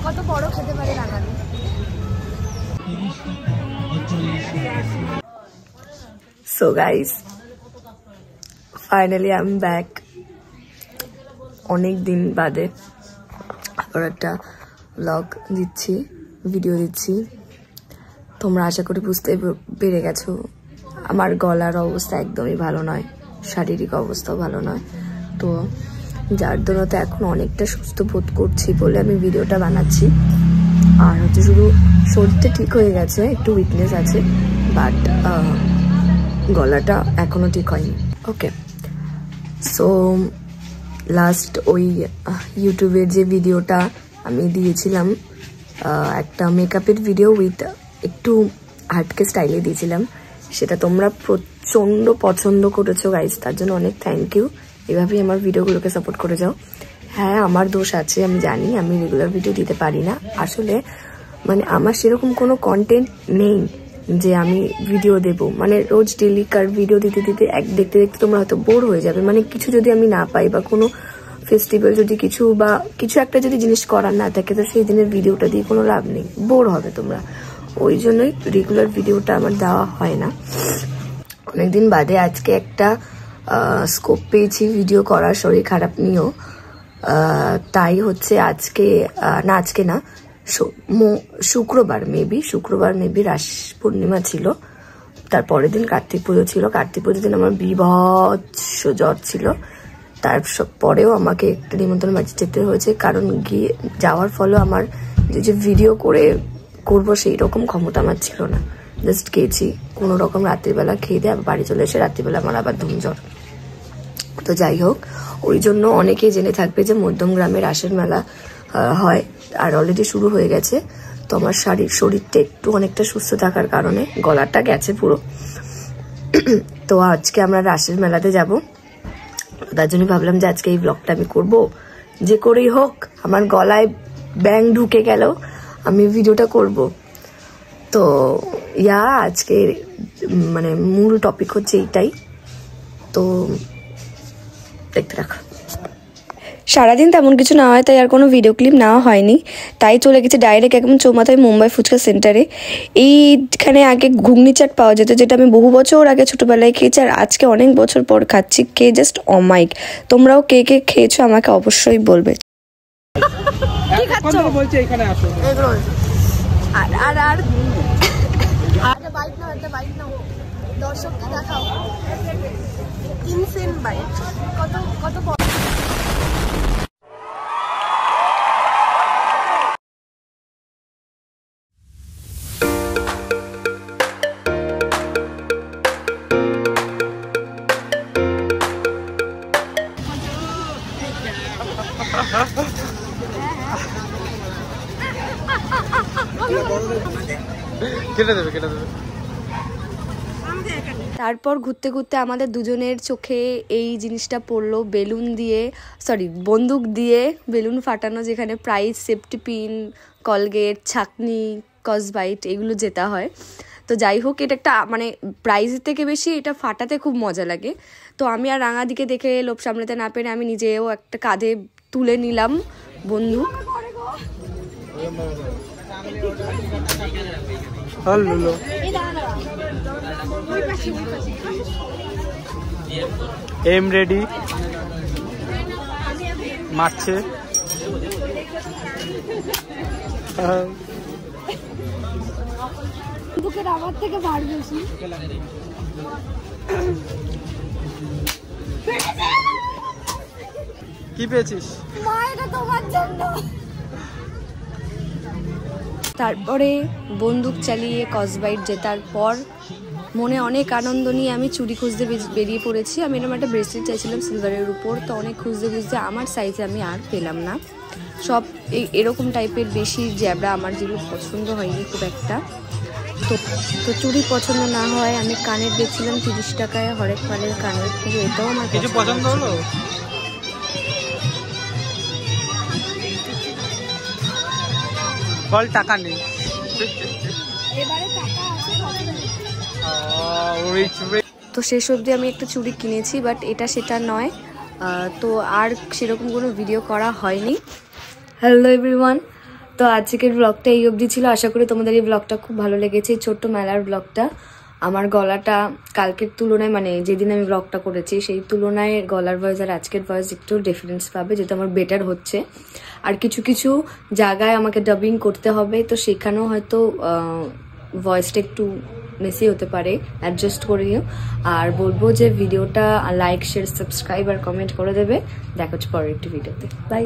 কত বড় খেতে পারে Rangali. So guys, finally I'm back. অনেক দিন বাদে আবার একটা ব্লগ দিচ্ছি, ভিডিও দিচ্ছি। তোমরা আশা করি বুঝতে পেরে গেছো আমার গলার অবস্থা একদমই ভালো নয়, শারীরিক অবস্থাও ভালো নয়। তো যার জন্য তো এখন অনেকটা সুস্থ বোধ করছি বলে আমি ভিডিওটা বানাচ্ছি। আর হচ্ছে শুধু শরীরটা ঠিক হয়ে গেছে, একটু উইকনেস আছে, বাট গলাটা এখনো ঠিক হয়নি। ওকে, সো লাস্ট ওই ইউটিউবের যে ভিডিওটা আমি দিয়েছিলাম, একটা মেকআপের ভিডিও উইথ একটু হাটকে স্টাইলে দিয়েছিলাম, সেটা তোমরা প্রচণ্ড পছন্দ করেছো গাইজ, তার জন্য অনেক থ্যাংক ইউ। এভাবেই আমার ভিডিওগুলোকে সাপোর্ট করে যাও। হ্যাঁ, আমার দোষ আছে, আমি জানি, আমি রেগুলার ভিডিও দিতে পারি না। আসলে মানে আমার সেরকম কোনো কন্টেন্ট নেই যে আমি ভিডিও দেব, মানে রোজ ডেলি কার ভিডিও দিতে দিতে দেখতে দেখতে তোমরা হয়তো বোর হয়ে যাবে। মানে কিছু যদি আমি না পাই বা কোনো ফেস্টিভ্যাল যদি কিছু বা কিছু একটা যদি জিনিস করার না থাকে, তো সেই দিনের ভিডিওটা দিয়ে কোনো লাভ নেই, বোর হবে তোমরা। ওই জন্যই রেগুলার ভিডিওটা আমার দেওয়া হয় না। অনেকদিন বাদে আজকে একটা স্কোপ পেয়েছি ভিডিও করার, শরীর খারাপ নিয়েও। তাই হচ্ছে আজকে না শুক্রবার মেবি রাস পূর্ণিমা ছিল, তারপরের দিন কার্তিক পুজো ছিল। কার্তিক পুজোর দিন আমার বিভৎস জ্বর ছিল, তার পরেও আমাকে একটা নিমন্ত্রণ বাড়ি যেতে হয়েছে, কারণ গিয়ে যাওয়ার ফলে আমার যে ভিডিও করবো সেই রকম ক্ষমতা আমার ছিল না। জাস্ট গেছি কোনো রকম, রাত্রিবেলা খেয়ে দিয়ে বাড়ি চলে এসে রাত্রিবেলা আমার আবার ধুম জ্বর। তো যাই হোক, ওই জন্য অনেকেই জেনে থাকবে যে মধ্যমগ্রামে রাসের মেলা হয়, আর অলরেডি শুরু হয়ে গেছে। তো আমার শরীরটা একটু অনেকটা সুস্থ থাকার কারণে গলাটা গেছে পুরো। তো আজকে আমরা রাসের মেলাতে যাব, তার জন্য ভাবলাম যে আজকে এই ব্লগটা আমি করব, যে করেই হোক আমার গলায় ব্যাং ঢুকে গেল আমি ভিডিওটা করব। তো আজকে মানে মূল টপিক হচ্ছে এইটাই, তো দেখতে রাখো। সারাদিন তেমন কিছু না হয়, তাই আর কোনো ভিডিও ক্লিপ নেওয়া হয়নি, তাই চলে গেছে ডাইরেক্ট একদম চৌমাথায় মুম্বাই ফুচকা সেন্টারে। এইখানে আগে ঘুগনি চাট পাওয়া যেত, যেটা আমি বহু বছর আগে ছোটবেলায় খেয়েছি, আর আজকে অনেক বছর পর খাচ্ছি। খেয়ে জাস্ট অমাইক। তোমরাও কে কে খেয়েছো আমাকে অবশ্যই বলবে। দর্শককে দেখাও ইনসেন বাইট, কত তারপর ঘুরতে ঘুরতে আমাদের দুজনের চোখে এই জিনিসটা পড়লো, বন্দুক দিয়ে বেলুন ফাটানো, যেখানে প্রাইজ, সেফটি পিন, কলগেট, ছাকনি, কসবাইট এগুলো জেতা হয়। তো যাই হোক, এটা একটা মানে প্রাইজের থেকে বেশি এটা ফাটাতে খুব মজা লাগে। তো আমি আর রাঙাদিকে দেখে লোভ সামলাতে না পেরে আমি নিজেও একটা কাঁধে তুলে নিলাম বন্দুক। এম রেডি, মারছে। আমার থেকে ভার বেশি। কি পেয়েছিস? মা, এটা তোমার জন্য। তারপরে বন্দুক চালিয়ে কসবাইট জেতার পর মনে অনেক আনন্দ নিয়ে আমি চুড়ি খুঁজতে বেরিয়ে পড়েছি। আমি এরকম একটা ব্রেসলেট চাইছিলাম সিলভারের উপর, তো অনেক খুঁজতে আমার সাইজে আমি আর পেলাম না। সব এরকম টাইপের বেশি জ্যাবরা, আমার যেগুলো পছন্দ হয়নি খুব একটা। তো চুড়ি পছন্দ না হয় আমি কানের দেখছিলাম 30 টাকায় হরেক মালের কানের, কিন্তু এটাও আমার কিছু পছন্দ হলো। বল টাকা নেই, তো শেষ অবধি আমি একটা চুড়ি কিনেছি, বাট এটা সেটা নয়। তো আর সেরকম কোনো ভিডিও করা হয়নি। হ্যালো এভরিওয়ান, তো আজকের ব্লগটা এই অবধি ছিল। আশা করি তোমাদের এই ব্লগটা খুব ভালো লেগেছে, এই ছোট্ট মেলার ব্লগটা। আমার গলাটা কালকের তুলনায়, মানে যেদিন আমি ব্লগটা করেছি সেই তুলনায় গলার ভয়েস আর আজকের ভয়েস একটু ডিফারেন্স পাবে, যেটা আমার বেটার হচ্ছে। আর কিছু কিছু জায়গায় আমাকে ডাবিং করতে হবে, তো সেখানেও হয়তো ভয়েসটা একটু মেসি হতে পারে, অ্যাডজাস্ট করে নিও। আর বলবো যে ভিডিওটা লাইক, শেয়ার, সাবস্ক্রাইব আর কমেন্ট করে দেবে। দেখা হচ্ছে পরের একটি ভিডিওতে। বাই।